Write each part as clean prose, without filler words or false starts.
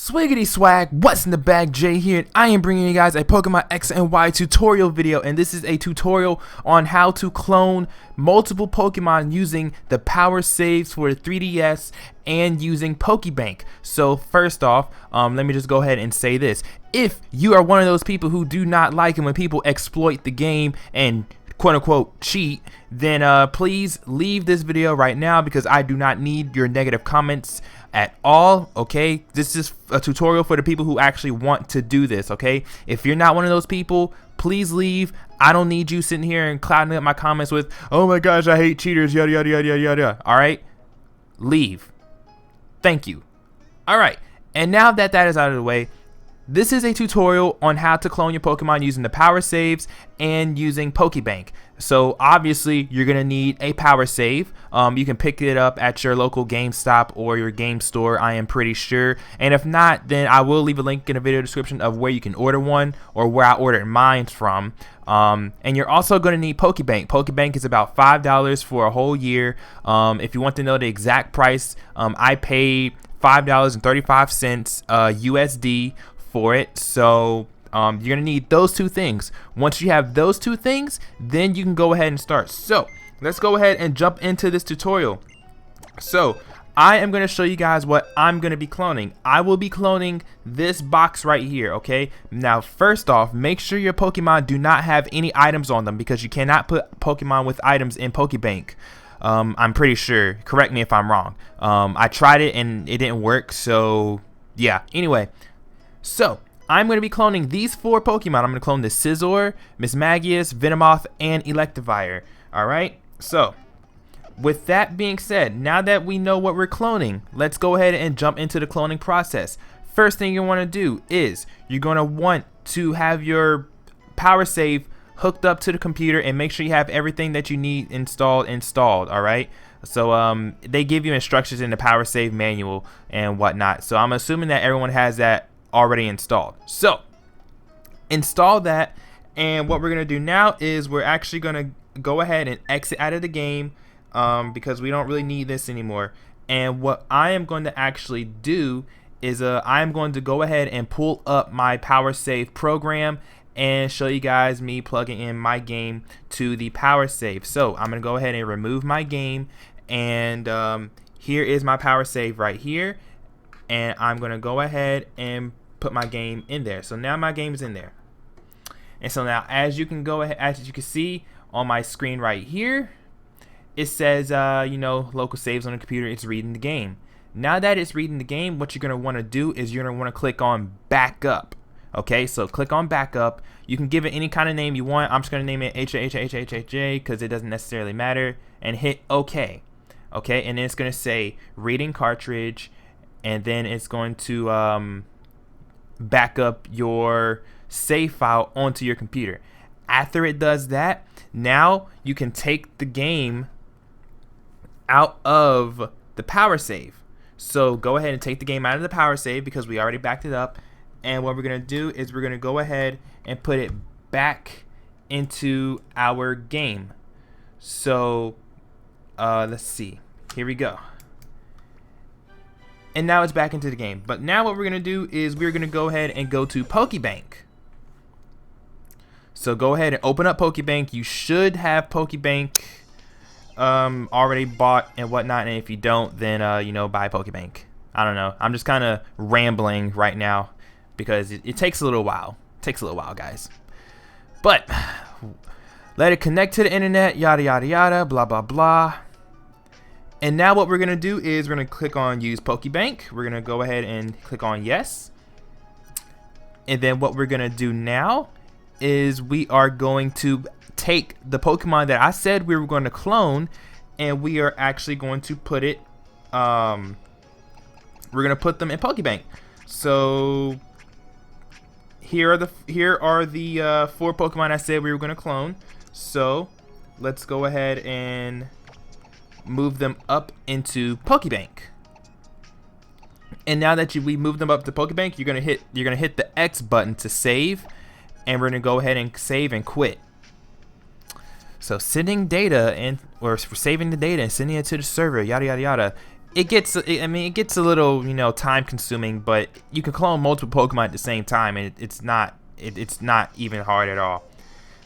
Swiggity swag, what's in the bag? Jay here, and I am bringing you guys a Pokemon X and Y tutorial video, and this is a tutorial on how to clone multiple Pokemon using the Powersaves for the 3DS and using PokeBank. So first off, let me just go ahead and say this. If you are one of those people who do not like it when people exploit the game and quote-unquote cheat, then please leave this video right now because I do not need your negative comments at all. Okay, this is a tutorial for the people who actually want to do this. Okay, if you're not one of those people, please leave. I don't need you sitting here and clouding up my comments with, oh my gosh, I hate cheaters, yada yada yada yada yada. All right, leave. Thank you. All right, and now that that is out of the way, this is a tutorial on how to clone your Pokemon using the Powersaves and using PokeBank. So obviously you're gonna need a Powersave. You can pick it up at your local GameStop or your game store, I am pretty sure. And if not, then I will leave a link in the video description of where you can order one or where I ordered mine from. And you're also gonna need PokeBank. PokeBank is about $5 for a whole year. If you want to know the exact price, I paid $5.35 USD for it. So you're gonna need those two things. Once you have those two things, then you can go ahead and start. So let's go ahead and jump into this tutorial. So I am gonna show you guys what I'm gonna be cloning. I will be cloning this box right here. Okay, now first off, make sure your Pokemon do not have any items on them because you cannot put Pokemon with items in PokeBank. I'm pretty sure, correct me if I'm wrong. I tried it and it didn't work, so yeah. Anyway, so I'm going to be cloning these 4 Pokemon. I'm going to clone the Scizor, Mismagius, Venomoth, and Electivire. Alright, so with that being said, now that we know what we're cloning, let's go ahead and jump into the cloning process. First thing you want to do is you're going to want to have your Powersave hooked up to the computer and make sure you have everything that you need installed. Alright, so they give you instructions in the Powersave manual and whatnot, so I'm assuming that everyone has that already installed. So install that, and what we're gonna do now is we're actually gonna go ahead and exit out of the game because we don't really need this anymore. And what I am going to actually do is I'm going to go ahead and pull up my Powersave program and show you guys me plugging in my game to the Powersave. So I'm gonna go ahead and remove my game, and here is my Powersave right here, and I'm gonna go ahead and put my game in there. So now my game is in there, and so now as you can see on my screen right here, it says you know, local saves on the computer. It's reading the game. Now that it's reading the game, what you're gonna want to do is you're gonna want to click on backup. Okay, so click on backup. You can give it any kind of name you want. I'm just gonna name it HHHHHJ because it doesn't necessarily matter, and hit OK. Okay, and then it's gonna say reading cartridge, and then it's going to back up your save file onto your computer. After it does that, now you can take the game out of the Powersave. So go ahead and take the game out of the Powersave because we already backed it up, and what we're gonna do is we're gonna go ahead and put it back into our game. So let's see, here we go. And now it's back into the game. But now what we're going to do is we're going to go ahead and go to PokeBank. So go ahead and open up PokeBank. You should have PokeBank already bought and whatnot. And if you don't, then, you know, buy PokeBank. I don't know. I'm just kind of rambling right now because it takes a little while. It takes a little while, guys. But let it connect to the internet, yada, yada, yada, blah, blah, blah. And now what we're going to do is we're going to click on use PokeBank. We're going to go ahead and click on yes. And then what we're going to do now is we are going to take the Pokemon that I said we were going to clone, and we are actually going to put it, we're going to put them in PokeBank. So here are the 4 Pokemon I said we were going to clone. So let's go ahead and move them up into PokeBank. And now that we moved them up to PokeBank, you're gonna hit the X button to save, and we're gonna go ahead and save and quit. So sending data, or saving the data and sending it to the server, yada yada yada. it gets, I mean, it gets a little, you know, time consuming, but you can clone multiple Pokemon at the same time, and it's not even hard at all.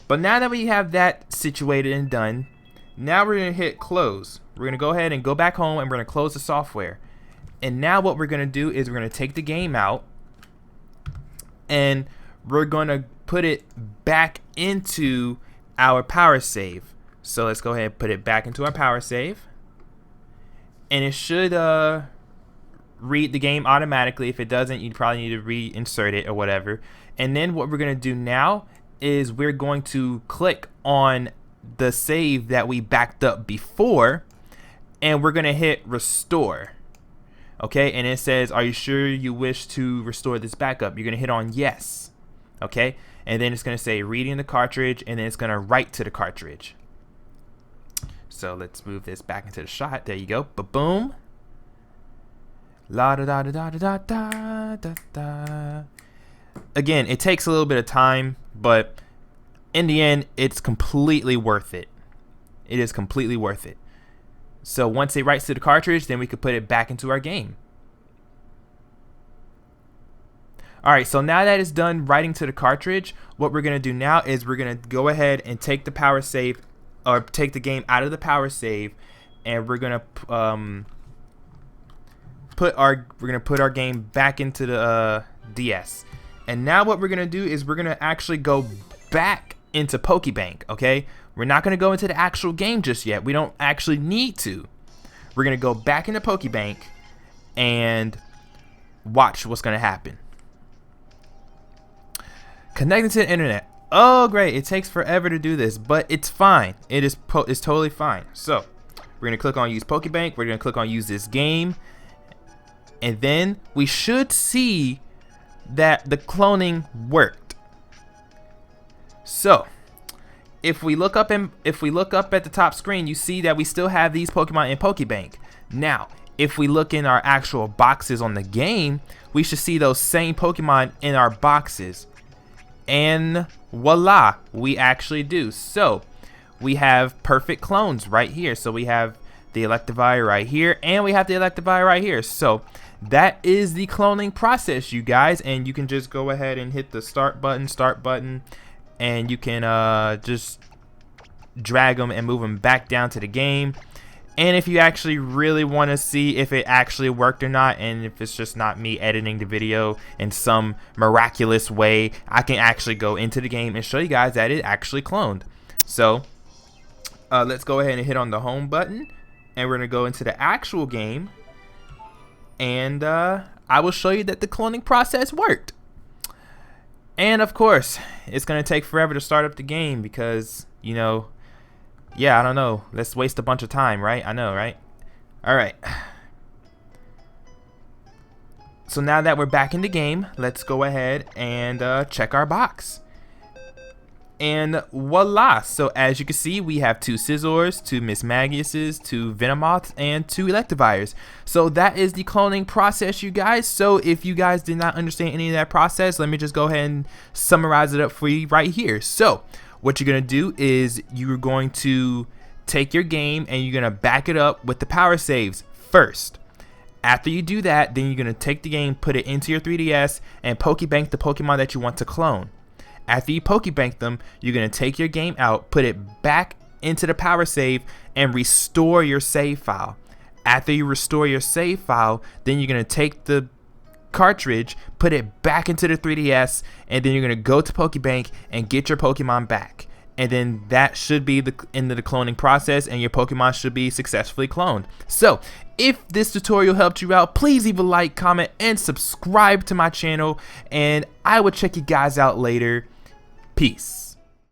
But now that we have that situated and done, now we're gonna hit close. We're gonna go ahead and go back home, and we're gonna close the software. And now what we're gonna do is we're gonna take the game out, and we're gonna put it back into our power save. So let's go ahead and put it back into our power save, and it should read the game automatically. If it doesn't, you probably need to reinsert it or whatever. And then what we're gonna do now is we're going to click on the save that we backed up before, and we're gonna hit restore. Okay, and it says, are you sure you wish to restore this backup? You're gonna hit on yes. Okay, and then it's gonna say reading the cartridge, and then it's gonna write to the cartridge. So let's move this back into the shot. There you go. Ba-boom. La da da da da da da da da. Again, it takes a little bit of time, but in the end, it's completely worth it. It is completely worth it. So once it writes to the cartridge, then we could put it back into our game. Alright, so now that it's done writing to the cartridge, what we're going to do now is we're going to go ahead and take the power save, or take the game out of the power save, and we're going to put our game back into the DS. And now what we're going to do is we're going to actually go back into PokeBank, okay? We're not going to go into the actual game just yet. We don't actually need to. We're going to go back into PokeBank and watch what's going to happen. Connecting to the internet. Oh, great. It takes forever to do this, but it's fine. It's totally fine. So we're going to click on use PokeBank. We're going to click on use this game. And then we should see that the cloning worked. So if we look up at the top screen, you see that we still have these Pokemon in PokeBank. Now, if we look in our actual boxes on the game, we should see those same Pokemon in our boxes. And voila, we actually do. So we have perfect clones right here. So we have the Electivire right here, and we have the Electivire right here. So that is the cloning process, you guys. And you can just go ahead and hit the start button, and you can just drag them and move them back down to the game. And if you actually really want to see if it actually worked or not, and if it's just not me editing the video in some miraculous way, I can actually go into the game and show you guys that it actually cloned. So let's go ahead and hit on the home button, and we're going to go into the actual game, and I will show you that the cloning process worked. And of course, it's going to take forever to start up the game because, you know, yeah, I don't know. Let's waste a bunch of time, right? I know, right? Alright. So now that we're back in the game, let's go ahead and check our box. And voila! So as you can see, we have 2 Scizors, 2 Mismagiuses, 2 Venomoths, and 2 Electivires. So that is the cloning process, you guys. So if you guys did not understand any of that process, let me just go ahead and summarize it up for you right here. So what you're going to do is you're going to take your game and you're going to back it up with the power saves first. After you do that, then you're going to take the game, put it into your 3DS, and PokeBank the Pokemon that you want to clone. After you PokeBank them, you're going to take your game out, put it back into the power save, and restore your save file. After you restore your save file, then you're going to take the cartridge, put it back into the 3DS, and then you're going to go to PokeBank and get your Pokemon back. And then that should be the end of the cloning process, and your Pokemon should be successfully cloned. So if this tutorial helped you out, please leave a like, comment, and subscribe to my channel, and I will check you guys out later. Peace.